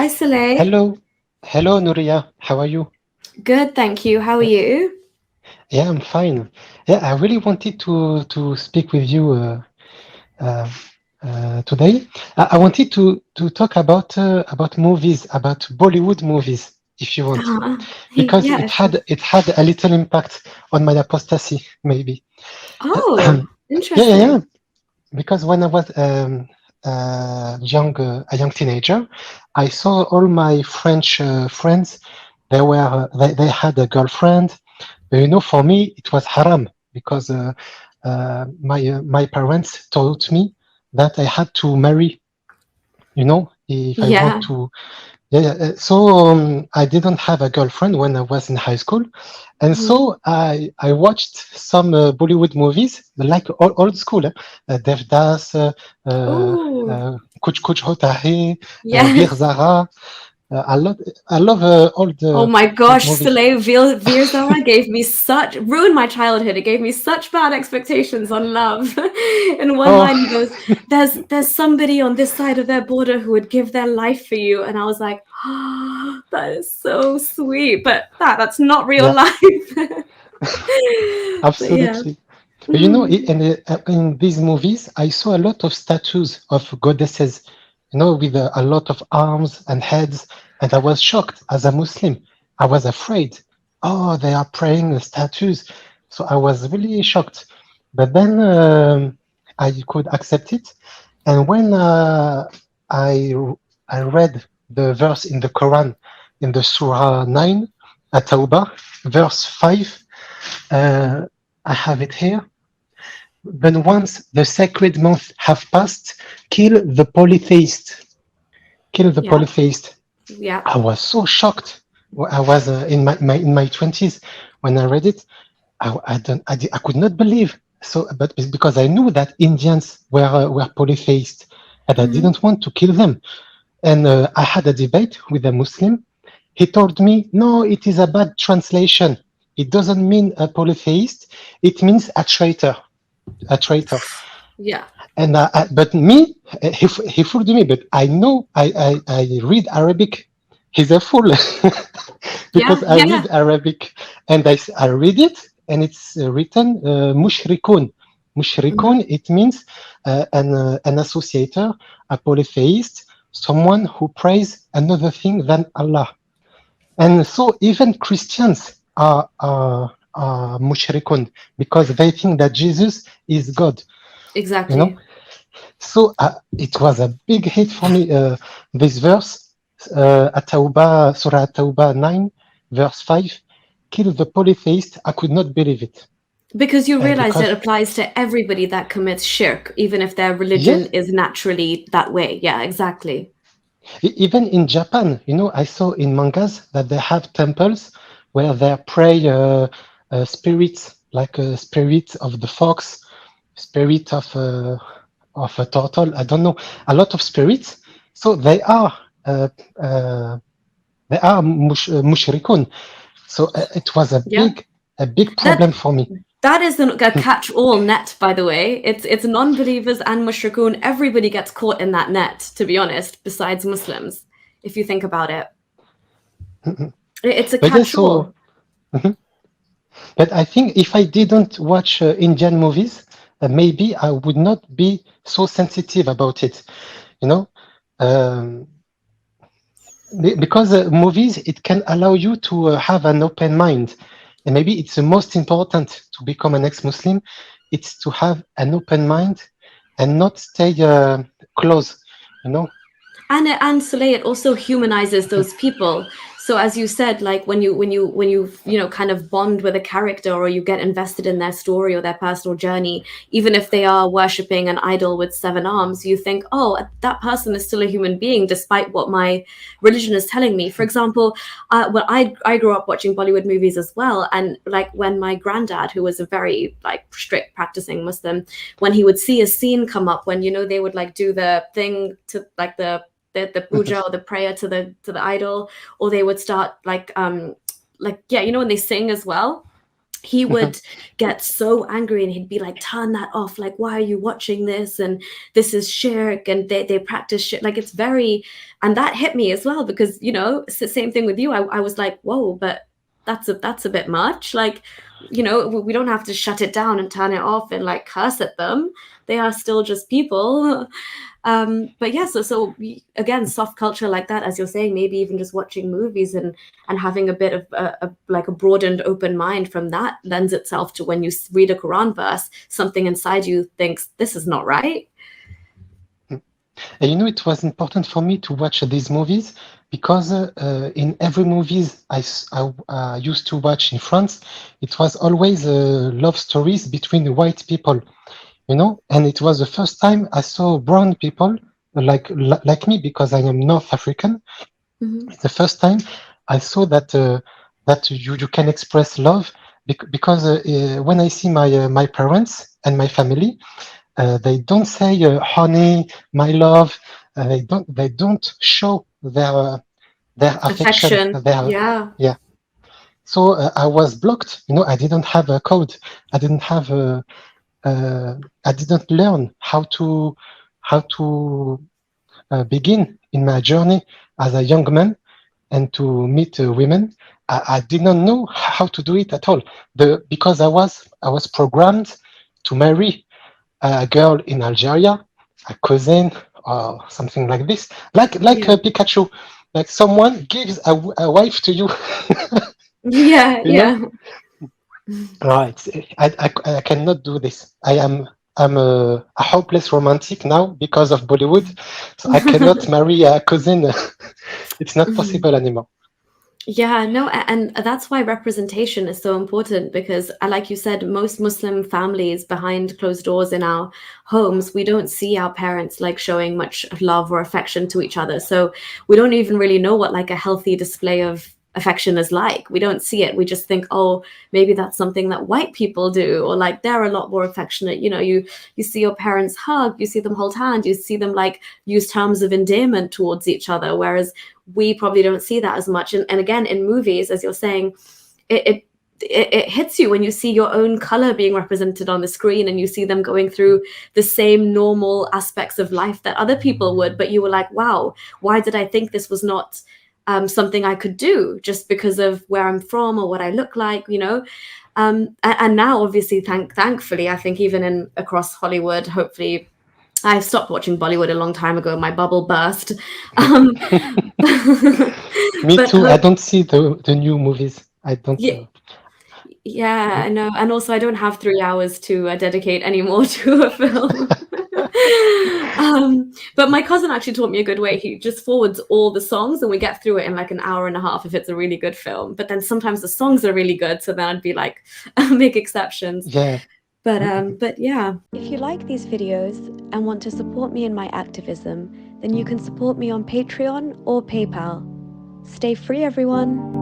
Hi, Soleil. Hello, hello, Nuria. How are you? Good, thank you. How are you? Yeah, I'm fine. Yeah, I really wanted to speak with you uh, today. I wanted to talk about movies, about Bollywood movies, if you want, because Yeah, sure. it had a little impact on my apostasy, maybe. Oh, Yeah, yeah, interesting. yeah. Because when I was a young teenager, I saw all my French friends. They had a girlfriend. For me, it was haram because my parents taught me that I had to marry. If I want Yeah. to. Yeah, yeah. So I didn't have a girlfriend when I was in high school, and Mhm. so I watched some Bollywood movies like old school, Devdas, Oh, Kuch Kuch Hota Hai, Veer yes. Zara. I love Oh my old gosh, movies. Soleil Virzara gave me ruined my childhood. It gave me such bad expectations on love. In one Oh, line, he goes, "There's somebody on this side of their border who would give their life for you," and I was like, "Oh, that is so sweet," but that's not real yeah, life. But yeah. absolutely. Mhm. In these movies, I saw a lot of statues of goddesses, with a lot of arms and heads, and I was shocked as a Muslim. I was afraid. Oh, they are praying statues. So I was really shocked. But then I could accept it. And when I I read the verse in the Quran, in the Surah 9, At-Tawbah, verse 5, uh, I have it here. But once the sacred month have passed, kill the polytheist. Kill the Yeah. polytheist. Yeah. I was so shocked. I was in my 20s when I read it. I could not believe. So, but because I knew that Indians were polytheists, and I Mhm. didn't want to kill them. And I had a debate with a Muslim. He told me, no, it is a bad translation. It doesn't mean a polytheist. It means a traitor. A traitor. Yeah. And but me, he fooled me. But I know I read Arabic. He's a fool because Yeah. I Yeah. read Arabic and I read it and it's written mushrikun. Mhm. Mushrikun. It means an associator, a polytheist, someone who prays another thing than Allah. And so even Christians are mushrikun because they think that Jesus is God. You know. Exactly. So it was a big hit for me. This verse, Surah At-Tawbah 9, verse 5, kill the polytheist. I could not believe it. Because you realize it Because, applies to everybody that commits shirk, even if their religion yes, is naturally that way. Yeah, exactly. even in Japan, I saw in mangas that they have temples where they pray spirits, like a spirit of the fox, spirit of a turtle. I don't know, a lot of spirits. So uh, uh, they are mushrikun. So it was Yeah. a big That problem for me. that is a catch-all net, by the way. It's non-believers and mushrikun. Everybody gets caught in that net, to be honest, besides Muslims, if you think about it. It's a But yeah, so catch-all. but I think if I didn't watch Indian movies, maybe I would not be so sensitive about it. You know, um, because movies it can allow you to have an open mind, and maybe it's the most important to become an ex-Muslim. It's to have an open mind and not stay close. You know. And Soleil, it also humanizes those people. So as you said, like when you kind of bond with a character or you get invested in their story or their personal journey, even if they are worshipping an idol with seven arms, you think, oh, that person is still a human being despite what my religion is telling me. For example, well, I grew up watching Bollywood movies as well, and like when my granddad, who was a very like strict practicing Muslim, when he would see a scene come up when they would like do the thing to like the puja or the prayer to the idol, or they would start like yeah, when they sing as well, he Mhm. would get so angry and he'd be like, turn that off, like why are you watching this, and this is shirk, and they practice shit, like it's very, and that hit me as well, because it's the same thing with you. I was like, whoa, but that's a bit much, like, we don't have to shut it down and turn it off and like curse at them. They are still just people. But yeah, again, soft culture like that, as you're saying, maybe even just watching movies and having a bit of like a broadened open mind from that lends itself to when you read a Quran verse, something inside you thinks this is not right. And it was important for me to watch these movies because in every movies I used to watch in France, it was always love stories between white people, and it was the first time I saw brown people like me because I am North African. Mm-hmm. It's the first time I saw that you can express love because when I see my parents and my family, they don't say honey, my love. They don't show their affection. Affection, Their yeah. Yeah. So I was blocked. I didn't have a code. I didn't have a. I didn't learn how to begin in my journey as a young man and to meet women. I did not know how to do it at all. Because I was programmed to marry a girl in Algeria, a cousin, or something like this, like Yeah. a Pikachu, like someone gives a wife to you, Yeah, you know. yeah. Right, I cannot do this. I'm a hopeless romantic now because of Bollywood, so I cannot marry a cousin. It's not possible anymore. Yeah, no, and that's why representation is so important, because, like you said, most Muslim families behind closed doors in our homes, we don't see our parents like showing much love or affection to each other. So we don't even really know what like a healthy display of affection is like. We don't see it. We just think, oh, maybe that's something that white people do, or like they're a lot more affectionate. You see your parents hug, you see them hold hands, you see them like use terms of endearment towards each other, whereas we probably don't see that as much. And again, in movies, as you're saying, it hits you when you see your own color being represented on the screen, and you see them going through the same normal aspects of life that other people would, but you were like, wow, why did I think this was not something I could do just because of where I'm from or what I look like. And now, obviously, thankfully, I think even in across Hollywood, hopefully I stopped watching Bollywood a long time ago. My bubble burst. Um, Me but too. I don't see the new movies. I don't. yeah, yeah, I know. And also, I don't have 3 hours to dedicate anymore to a film. But my cousin actually taught me a good way. He just forwards all the songs, and we get through it in like an hour and a half if it's a really good film. But then sometimes the songs are really good, so then I'd be like, make exceptions. Yeah. But yeah. If you like these videos and want to support me in my activism, then you can support me on Patreon or PayPal. Stay free, everyone.